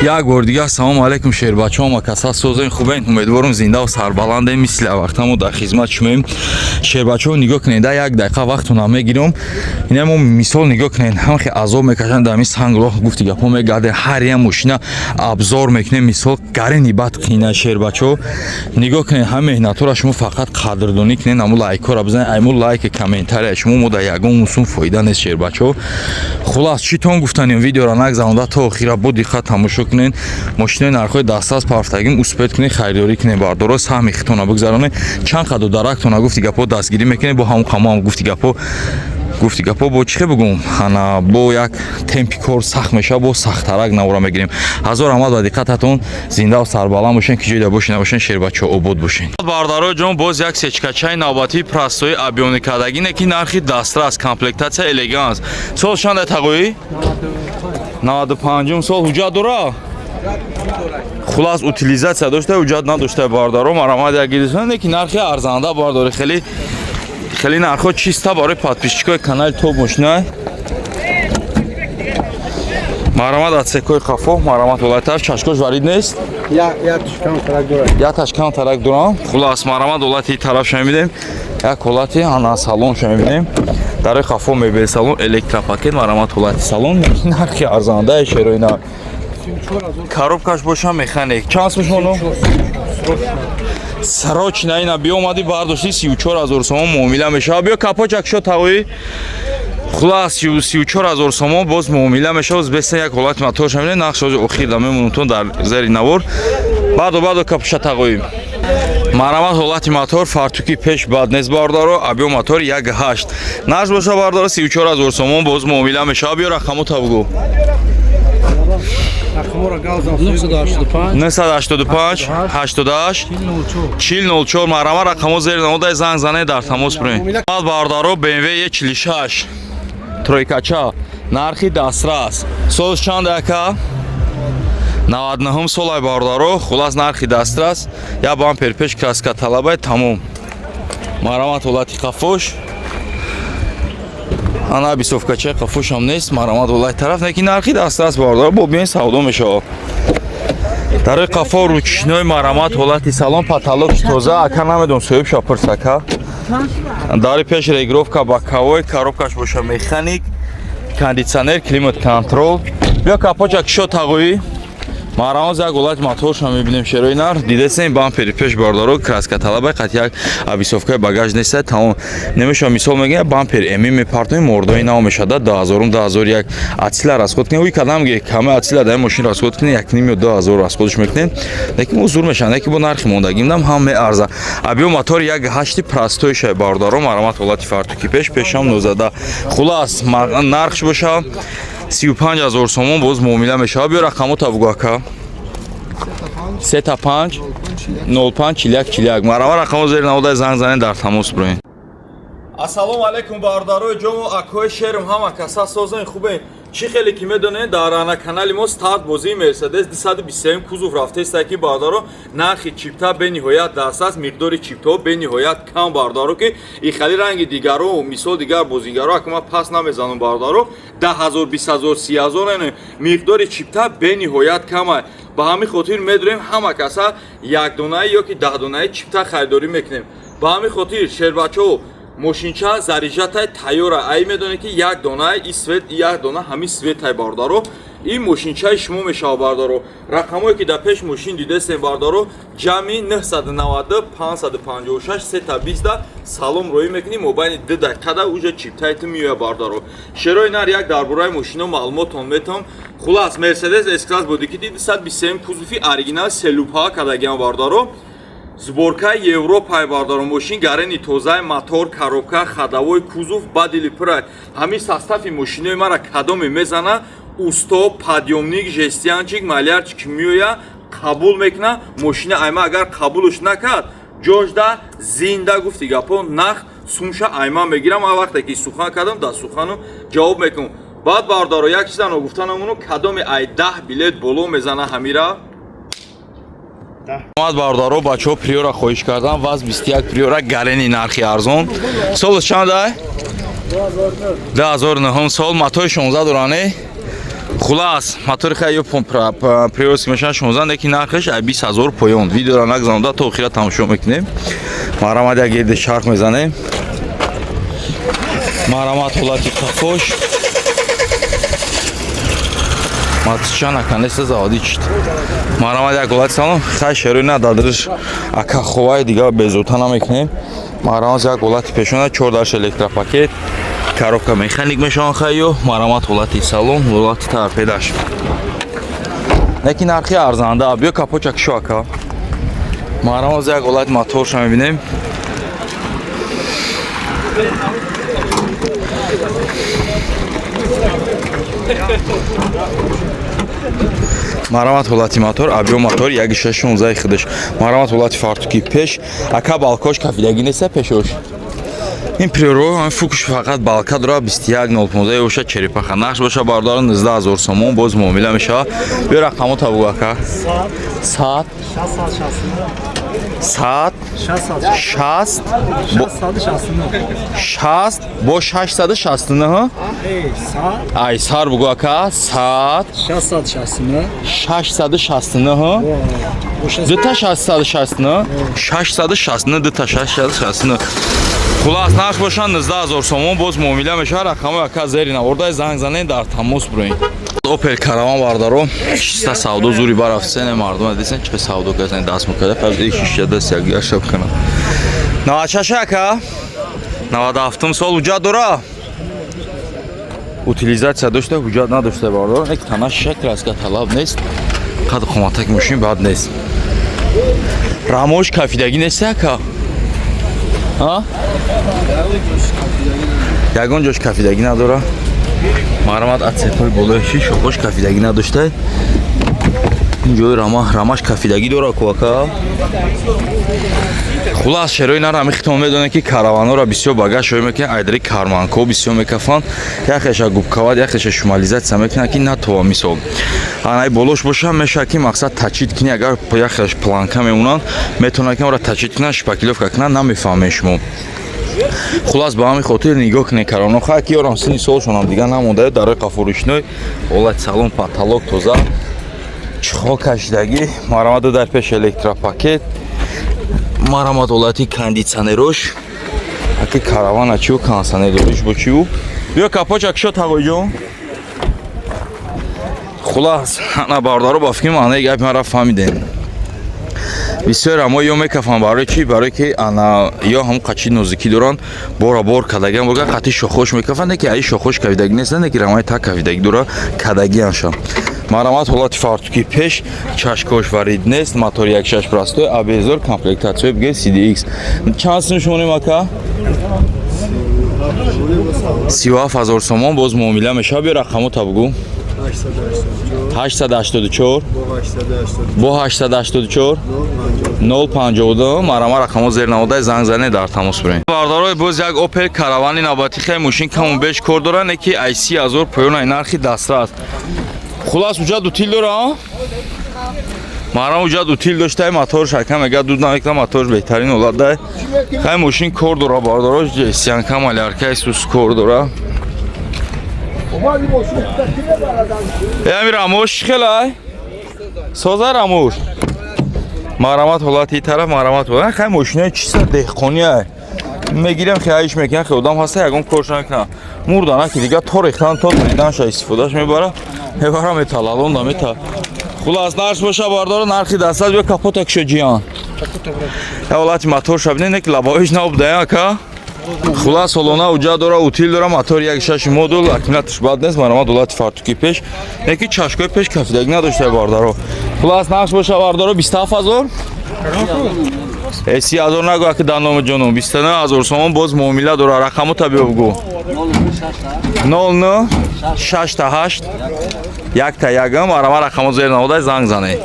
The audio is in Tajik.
یک بار دیگه السلام علیکم شیربچه‌ها، کسا سوزین خوبین، امیدوارم زنده و سربلند مثل وقتمو در خدمت شما. شیربچه‌ها نگاه کنید، یک دقیقه وقتتون میگیرم. اینا مو مثال نگاه کنید، هم خیلی عذاب میکشن در این سنگ راه گفتی گپا میگرده، هر یک ماشین ابزار میکنه مثال گرینی بعد خینه. شیربچه‌ها نگاه کنید، هم مهنت‌ها شما فقط قدردانی کنید، امو لایک‌ها را بزنید، امو لایک کامنت‌ها شما مو در یگان موسون فایده نیست. شیربچه‌ها خلاص چیتون گفتن این ویدیو را نگذرونید تا آخر با دقت تماشا کنین. ماشین نرخ‌های دستاز پافتگیم اسپت کنین، خریداری کنین، بار درست هم اختونا بگذارونه. چند قدر درکتون گفتی گپا دستگیری میکنین با هم قمام گفتی گپا با چه بگم انا با یک تمپی کار سخت میشه، با سخت ترک نورا میگیریم. هزار رحمت و دقتتون، زنده و سربلند باشین، که جای باشین شیربچه‌ها آباد باشین. باردارو جون باز یک سچکچای نوبتی پراستوی ابیونیکادگی نکی نرخی دسترس کامپلکتاسیا الگانس سال شان تقوی 95 سال حجت داره. خلاص утилизация داشته حجت نداشته. باردارو مرامت یگیدسونه که نرخی ارزنده بارداره. خیلی نرخ چیستا برای подписчикای کانال توپ ماشینای مرامت اتسکوی خفو مرامت ولایتر چشکوش ورید نیست. یا تشکان ترک دوران. خلاص مرامت ولایتی طرف شما میدیم، یک ولایتی انا سالن شما میدیم در خفو میبل سالن الکتروپاکت مرامت ولایتی سالن نرخی ارزنده شیروینا. коробкаш боша механик чанс мешоно срочно ина биомади бардошти 34000 сомон муомила мешава. биё капочак шо тавои хулас 34000 сомон боз муомила мешава. беса як ҳолати матор шамине нақшози охир да мемонутон дар зери навор баъдо капоша тағои марамат ҳолати мотор фартуки пеш бад нест. бардоро абиё мотор 1.8 наш боша бардоро 34000 сомон боз муомила мешава. биё рақамо тавгу 985 88 40 марама рақамо зери намодай занг зане дар тамос бирин. бардаро BMW 46 тройкача нархи дастрас сол чанд ака 99 солай бардаро. хулас нархи дастрас я бампер пеш краска талабай тамом марамат ҳолати қафош ана бисовкача қафош ҳам нест. марамат ҳолати тараф неки нархи дастрас бардаро бо биён савдо мешава. дар қафо ручной марамат ҳолати салон потолок тоза ака намедон соҳиб шапрсака дар пеш регировка ба кавой коробкаш боша механик кондитсионер климат контрол. биё капочак шо тағои марамат як ҳолати мотор шо мебинем. шероинар дидесен бампери пеш бардаро краска талабай қат як абисовкаи багаж неста тамом немеша. мисол мегӯям бампер эми мепартои мордои нав мешада 2000-2001 атсила расход кине уи кадамге каме атсила дар мошин расход кине 1.5 ё 2000 расходш мекунем лекин мо зур мешан лекин бо нархи мондагимдам ҳам меарза. абиё мотор 1.8 прастои шай бардаро марамат ҳолати фартуки пешам нозада. хулас нархш боша 35000 сомон боз муомила мешава. биё рақамо тавгуака 35 05 41 марама рақамо зери намодай занг занен дар тамос бирин. ассалому алайкум бардарои ҷому акҳои шерм ҳама каса созен хубен. чӣ хеле ки медонед дар ана канали мо старт бозии мерседес 227 кузов рафтеста ки бардаро нархи чипта бениҳоят дастаст. миқдори чиптаҳо бениҳоят кам бардаро ки ихали ранги дигаро мисол дигар бозигаро акма пас намезанам бардаро 10000 20000 30000 ин миқдори чипта бениҳоят кама. ба ҳамин хотир медонем ҳама каса якдонаи ё ки 10 донаи чипта харидорӣ мекунем. ба ҳамин хотир шербачаҳо мошинча зарижатай тайёра ай медонед ки як донаи и свет и як дона ҳамин светай бардаро ин мошинчаи шумо мешава бардаро. рақамое ки дар пеш мошин дидестем бардаро ҷамъи 990 556 320 салом роӣ мекунем мобайни 2 дақиқада уже чиптайти меояд бардаро. шерои нар як дар бораи мошино маълумотон метавам. хулас мерседес S-класс боди ки 227 кузови оригинал селупа кадагиам бардаро. сборкаи европаи бардаро мошин гарени тозаи мотор коробка хадавои кузов бадили пурай. ҳамин состави мошинои мара кадоме мезана усто подъёмник жестянчик малярчик меоя қабул мекуна. мошина айма агар қабулш накард ҷошда зинда гуфти гапо нах сумша айма мегирам. а вақте ки сухан кардам дар сухану ҷавоб мекунам. баъд бардаро як чизано гуфтанамуну кадоме ай 10 билет боло мезана ҳамира. омад бардаро бачаҳо приора хоҳиш кардан ваз 21 приора гарени нархи арзон. солш чанд ай 2009 сол матои 16 доране. خلاص мотори хай приёрски мешан 16 неки нархш 20000 поён. Видеоро нагзанда то охира тамошо мекунем. Марамад як гирди шарх мезанем. Марамад ҳолати қафош. Матчан аканеса заводи чит. Марамад як ҳолати салом хай шеруина дадриш ака ховай дига безута намекунем. Марамад як ҳолати пешона 4 электропакет. Коробка механик мешон хайо. Марамад ҳолати салон, ҳолати торпедаш. Неки нархи арзанда биё капочак шока. Марамад як ҳолати моторша мебинем. Марамад ҳолати мотор, абиё мотор 1.6 хидаш. Марамад ҳолати фартуки пеш, ака балкош кафидаги неста пешош. این پریرو فوکش فقط بالکا داره 21.015 باشه چریپخه نقش باشه باردار 19000 سومون باز معامله میشه بیا رقمو تا بگو اکا ساعت 60 با 669 ها ای سار بگو اکا ساعت 669 ها دو تا 669 669 دو تا 669 خلاص نقش باشن 19000 сомон боз муомила меша рақами ака зери наворда занг занен дар тамос бурен опел караван бардаро шиста савдо зури барафсене мардум десен че савдо газен даст мукада фазли шишя даст як яшаб кана навачаша ака 97 сол уҷат дора утилизатсия дошта уҷат надошта бардаро ек тана шиша краска талаб нест қад қоматак мошин бад нест рамош кафидаги нест ака ягон ҷош кафидаги надора марамад ацетои болоиши шохош кафидаги надошта ин ҷои рамаш кафидаги дора кувака хулас шерои нара мехитон медоне ки караванора бисёр багаж шои мекунад айдари карманко бисёр мекафан яхеша губкавад яхеша шумализатсия мекунад ки натова мисол анай болош боша меша ки мақсад тачид кини агар яхеш планка мемонанд метавонад ки онро тачид кунад шпакиловка кунад намефаҳмем шумо хулас ба ҳамин хотир нигоҳ кунед караванохо ки ёрам сини солшонам дига намонда дар рои қафурӯшной ҳолати салон потолок тоза чихо кашидаги марамаду дар пеш электропакет марамад ҳолати кондитсионерош аки каравана чиу кондитсионериш бо чиу биё капочак шо тағоиҷон хулас ана бардаро ба фикри маънаи гапи маро фаҳмидем бисёр амо ё мекафан барои чи барое ки ана ё ҳам қачи нозикӣ доранд бора бор кадагиам бога қати шохош мекафан не ки аи шохош кавидаги нест не ки рамаи так кавидаги дора кадагианшан марамад ҳолати фартуки пеш чашкош варид нест мотор 1.6 простой абезор комплектатсияи бигер CDX чанд сум шумонем ака 37000 сомон боз муомила меша биё рақамо табгу 884 бо 884 052 марама рақамо зернаводаи занг зане дар тамос бурен бардарои боз як опел каравани навбати хай мошин каму беш кор дора не ки ай 30000 поён ай нархи дастрас хулас уҷат утил дора марам уҷат утил доштаи мотор шакам ага дуд намекна мотор беҳтарин ҳолатда хай мошин кор дора бардаро сянка маляркаи сус кор дора ами рамош хелай соза рамош марамат ҳолати тараф марамат хай мошинаи чиста деҳқония мегирам хеаиш мекунам хе одам ҳаста ягон корша мекунам мурдана ки дига то рехтан то майданша истифодаш мебара мебара металалонда мета хулас нарш боша бардора нархи дастад биё капота кишо ҷиян я ҳолати мотор шабине не ки лабоиш наобдая ака хулас ҳолона уҷа дора утил дора мотор 1.6 модул аккумуляторш бад нест марамад ҳолати фартуки пеш не ки чашкои пеш кафидаги надошта бардаро хулас нарш боша бардора 27000 30000 нагӯ аки дар номи ҷонум 29000 сомон боз муомила дора рақамо табиё бигӯ 0068 1 та 1 марама рақамо зер наводай занг занед